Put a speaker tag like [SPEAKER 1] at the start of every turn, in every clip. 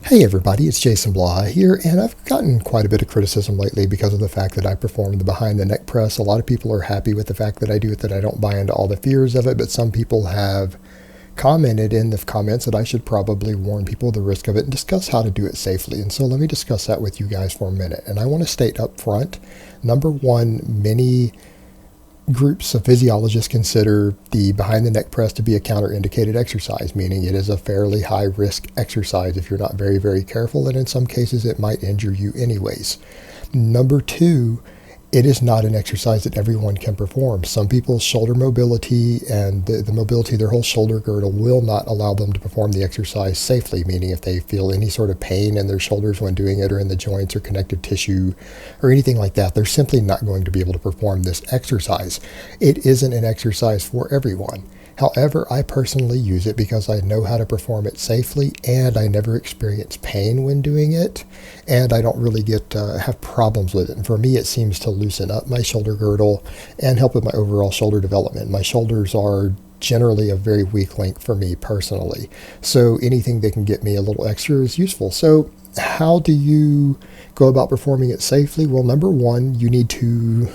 [SPEAKER 1] Hey everybody, it's Jason Blaha here, and I've gotten quite a bit of criticism lately because of the fact that I perform the behind the neck press. A lot of people are happy with the fact that I do it, that I don't buy into all the fears of it, but some people have commented in the comments that I should probably warn people of the risk of it and discuss how to do it safely. And so let me discuss that with you guys for a minute. And I want to state up front, number one, many groups of physiologists consider the behind the neck press to be a counterindicated exercise, meaning it is a fairly high risk exercise if you're not very careful, and in some cases it might injure you anyways. Number two, it is not an exercise that everyone can perform. Some people's shoulder mobility and the mobility of their whole shoulder girdle will not allow them to perform the exercise safely, meaning if they feel any sort of pain in their shoulders when doing it, or in the joints or connective tissue or anything like that, they're simply not going to be able to perform this exercise. It isn't an exercise for everyone. However, I personally use it because I know how to perform it safely, and I never experience pain when doing it, and I don't really have problems with it. And for me, it seems to loosen up my shoulder girdle and help with my overall shoulder development. My shoulders are generally a very weak link for me personally, so anything that can get me a little extra is useful. So how do you go about performing it safely? Well, number one, you need to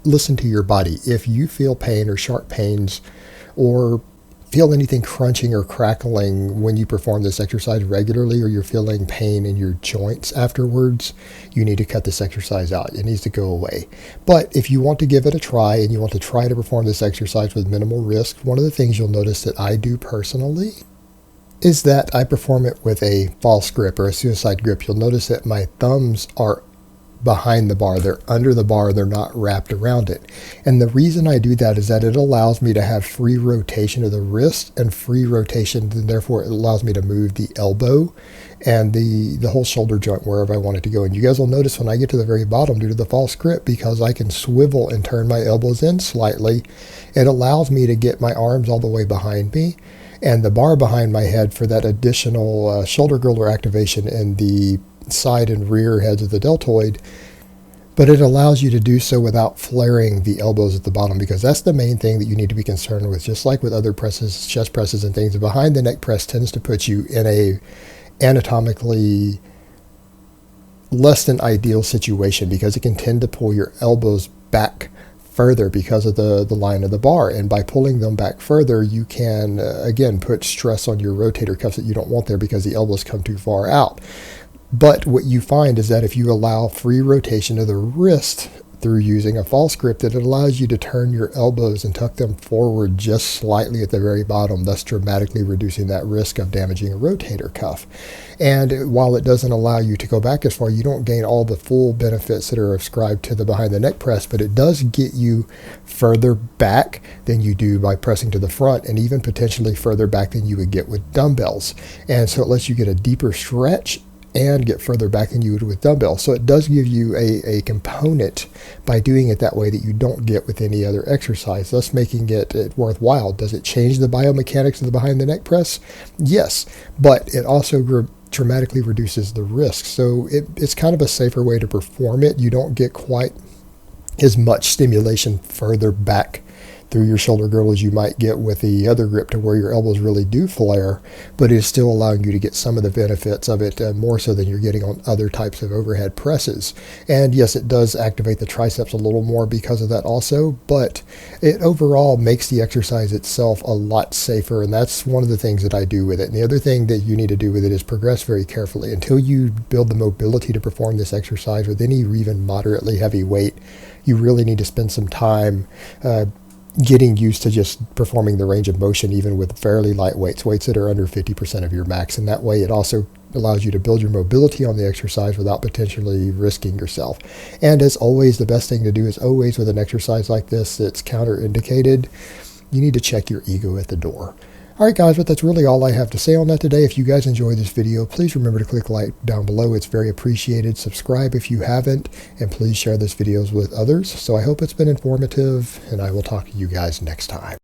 [SPEAKER 1] listen to your body. If you feel pain or sharp pains, or feel anything crunching or crackling when you perform this exercise regularly, or you're feeling pain in your joints afterwards, you need to cut this exercise out. It needs to go away. But if you want to give it a try and you want to try to perform this exercise with minimal risk, one of the things you'll notice that I do personally is that I perform it with a false grip or a suicide grip. You'll notice that my thumbs are behind the bar. They're under the bar. They're not wrapped around it. And the reason I do that is that it allows me to have free rotation of the wrist and free rotation, and therefore it allows me to move the elbow and the whole shoulder joint wherever I want it to go. And you guys will notice when I get to the very bottom, due to the false grip, because I can swivel and turn my elbows in slightly, it allows me to get my arms all the way behind me and the bar behind my head for that additional shoulder girdle activation in the side and rear heads of the deltoid. But it allows you to do so without flaring the elbows at the bottom, because that's the main thing that you need to be concerned with. Just like with other presses, chest presses and things, the behind the neck press tends to put you in a anatomically less than ideal situation, because it can tend to pull your elbows back further because of the line of the bar. And by pulling them back further, you can again put stress on your rotator cuffs that you don't want there, because the elbows come too far out. But what you find is that if you allow free rotation of the wrist through using a false grip, that it allows you to turn your elbows and tuck them forward just slightly at the very bottom, thus dramatically reducing that risk of damaging a rotator cuff. And while it doesn't allow you to go back as far, you don't gain all the full benefits that are ascribed to the behind the neck press, but it does get you further back than you do by pressing to the front, and even potentially further back than you would get with dumbbells. And so it lets you get a deeper stretch and get further back than you would with dumbbells. So it does give you a component by doing it that way that you don't get with any other exercise, thus making it worthwhile. Does it change the biomechanics of the behind the neck press? Yes, but it also dramatically reduces the risk. So it's kind of a safer way to perform it. You don't get quite as much stimulation further back through your shoulder girdle as you might get with the other grip, to where your elbows really do flare, but it's still allowing you to get some of the benefits of it, more so than you're getting on other types of overhead presses. And yes, it does activate the triceps a little more because of that also, but it overall makes the exercise itself a lot safer, and that's one of the things that I do with it. And the other thing that you need to do with it is progress very carefully. Until you build the mobility to perform this exercise with any even moderately heavy weight, you really need to spend some time getting used to just performing the range of motion, even with fairly light weights that are under 50% of your max. And that way it also allows you to build your mobility on the exercise without potentially risking yourself. And as always, the best thing to do is always with an exercise like this that's counterindicated, you need to check your ego at the door. Alright guys, but that's really all I have to say on that today. If you guys enjoyed this video, please remember to click like down below. It's very appreciated. Subscribe if you haven't, and please share this videos with others. So I hope it's been informative, and I will talk to you guys next time.